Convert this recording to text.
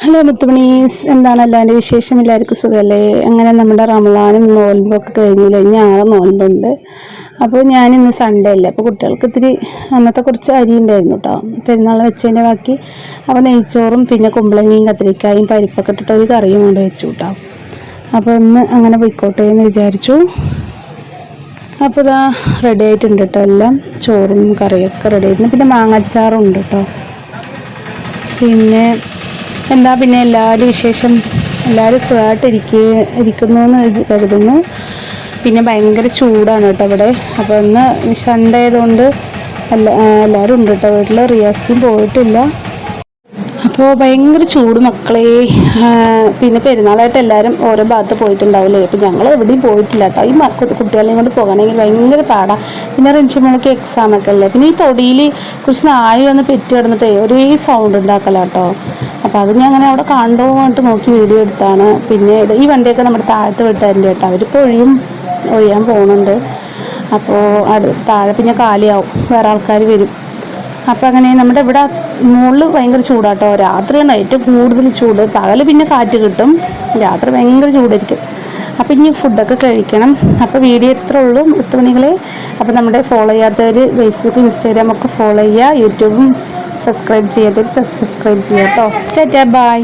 Hello മുത്തുമണീസ്, എന്താണ് എല്ലാവരുടെ വിശേഷം? എല്ലാവർക്കും സുഖമല്ലേ? അങ്ങനെ നമ്മുടെ റമളാനും നോൻപൊക്കെ കഴിഞ്ഞില്ല, ഇനി 6 നോൻപുണ്ട്. അപ്പോൾ ഞാനിന്ന് സൺഡേ അല്ലേ, അപ്പോൾ കുട്ടികൾക്ക് ഇത്തിരി അന്നത്തെ കുറച്ച് അരി ഉണ്ടായിരുന്നു കേട്ടോ, പെരുന്നാൾ വെച്ചതിൻ്റെ ബാക്കി. അപ്പോൾ നെയ്ച്ചോറും പിന്നെ കുമ്പളങ്ങയും കത്തിരിക്കായും പരിപ്പൊക്കെ ഇട്ടിട്ട് ഒരു കറിയും കൊണ്ട് വെച്ചു കേട്ടോ. അപ്പോൾ ഇന്ന് അങ്ങനെ പോയിക്കോട്ടെ എന്ന് വിചാരിച്ചു. അപ്പോൾ ഇതാ റെഡി ആയിട്ടുണ്ട് കേട്ടോ, എല്ലാം ചോറും കറിയൊക്കെ റെഡി ആയിട്ടുണ്ട്. പിന്നെ മാങ്ങാച്ചാറും ഉണ്ട് കേട്ടോ. പിന്നെ എല്ലാവരും വിശേഷം? എല്ലാവരും സുഖമായിട്ടിരിക്കുന്നു എന്ന് കരുതുന്നു. പിന്നെ ഭയങ്കര ചൂടാണ് കേട്ടോ ഇവിടെ. അപ്പോൾ ഇന്ന് സൺഡേ ആയതുകൊണ്ട് എല്ലാവരും ഉണ്ട് കേട്ടോ വീട്ടിൽ. റിയാസ്ക്കും പോയിട്ടില്ല. അപ്പോൾ ഭയങ്കര ചൂട് മക്കളെ. പിന്നെ പെരുന്നാളായിട്ട് എല്ലാവരും ഓരോ ഭാഗത്ത് പോയിട്ടുണ്ടാവില്ലേ. അപ്പോൾ ഞങ്ങൾ എവിടെയും പോയിട്ടില്ല കേട്ടോ. ഈ കുട്ടികളെയും കൊണ്ട് പോകണമെങ്കിൽ ഭയങ്കര പാടാണ്. പിന്നെ റിൻഷിമോൾക്ക് എക്സാമൊക്കെ അല്ലേ. പിന്നെ ഈ തൊടിയിൽ കുറച്ച് നായ വന്ന് പെറ്റ് കിടന്നിട്ടേ ഒരേ സൗണ്ട് ഉണ്ടാക്കല കേട്ടോ. അപ്പോൾ അത് ഞാൻ അങ്ങനെ അവിടെ കണ്ടുപോയിട്ട് നോക്കി വീഡിയോ എടുത്താണ്. പിന്നെ ഈ വണ്ടിയൊക്കെ നമ്മുടെ താഴത്ത് വിട്ടായിരുന്നു കേട്ടോ. അവരിപ്പോൾ ഒഴിയാൻ പോകുന്നുണ്ട്. അപ്പോൾ താഴെ പിന്നെ കാലിയാവും, വേറെ ആൾക്കാർ വരും. അപ്പോൾ അങ്ങനെ നമ്മുടെ ഇവിടെ മുകളിൽ ഭയങ്കര ചൂടാട്ടോ. രാത്രിയാണ് ഏറ്റവും കൂടുതൽ ചൂട്. പകൽ പിന്നെ കാറ്റ് കിട്ടും, രാത്രി ഭയങ്കര ചൂടായിരിക്കും. അപ്പോൾ ഇനി ഫുഡൊക്കെ കഴിക്കണം. അപ്പോൾ വീഡിയോ ഇത്ര ഉള്ളൂ മുത്തുമണികളെ. അപ്പോൾ നമ്മുടെ ഫോളോ ചെയ്യാത്തവർ ഫേസ്ബുക്കും ഇൻസ്റ്റാഗ്രാമൊക്കെ ഫോളോ ചെയ്യുക. യൂട്യൂബും സബ്സ്ക്രൈബ് ചെയ്യാത്തവർ സബ്സ്ക്രൈബ് ചെയ്യുക കേട്ടോ. ടാറ്റാ, ബൈ.